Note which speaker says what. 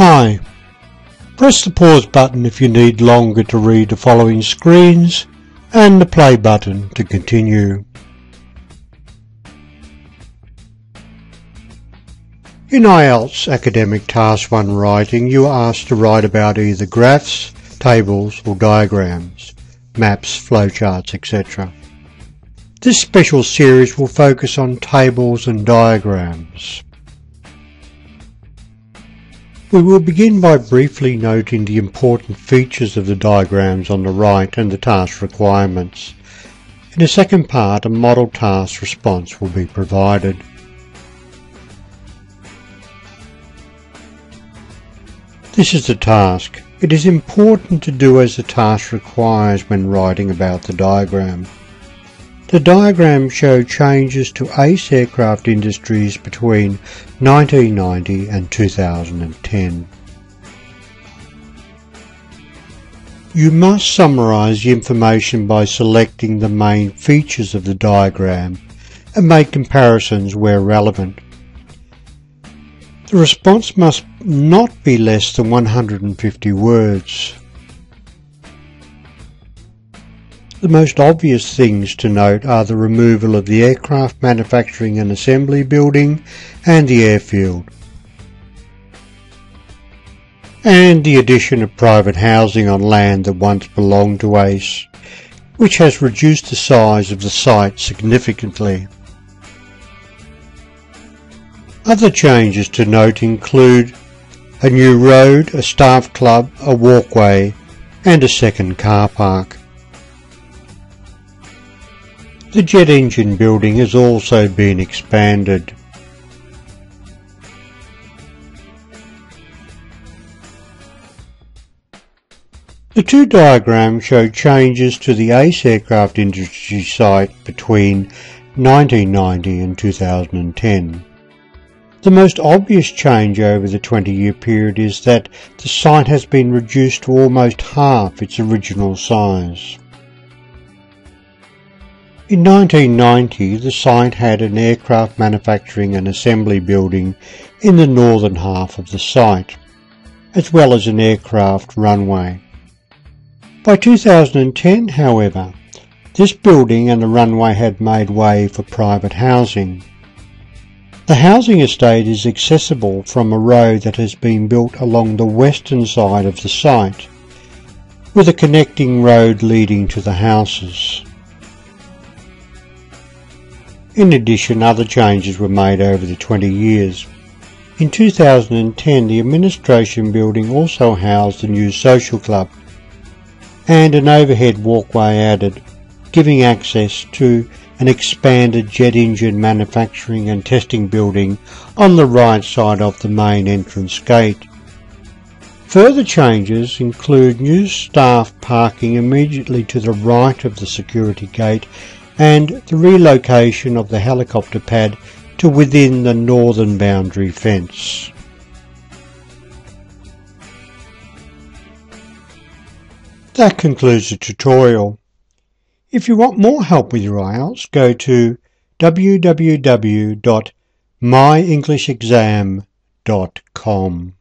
Speaker 1: Hi, press the pause button if you need longer to read the following screens and the play button to continue. In IELTS Academic Task 1 Writing, you are asked to write about either graphs, tables or diagrams, maps, flowcharts, etc. This special series will focus on tables and diagrams. We will begin by briefly noting the important features of the diagrams on the right and the task requirements. In the second part, a model task response will be provided. This is the task. It is important to do as the task requires when writing about the diagram. The diagram shows changes to ACE Aircraft Industries between 1990 and 2010. You must summarise the information by selecting the main features of the diagram and make comparisons where relevant. The response must not be less than 150 words. The most obvious things to note are the removal of the aircraft manufacturing and assembly building and the airfield, and the addition of private housing on land that once belonged to ACE, which has reduced the size of the site significantly. Other changes to note include a new road, a staff club, a walkway, and a second car park. The jet engine building has also been expanded. The two diagrams show changes to the ACE Aircraft Industry site between 1990 and 2010. The most obvious change over the 20-year period is that the site has been reduced to almost half its original size. In 1990, the site had an aircraft manufacturing and assembly building in the northern half of the site, as well as an aircraft runway. By 2010, however, this building and the runway had made way for private housing. The housing estate is accessible from a road that has been built along the western side of the site, with a connecting road leading to the houses. In addition, other changes were made over the 20 years. In 2010, the administration building also housed a new social club and an overhead walkway added, giving access to an expanded jet engine manufacturing and testing building on the right side of the main entrance gate. Further changes include new staff parking immediately to the right of the security gate and the relocation of the helicopter pad to within the northern boundary fence. That concludes the tutorial. If you want more help with your IELTS, go to www.myenglishexam.com.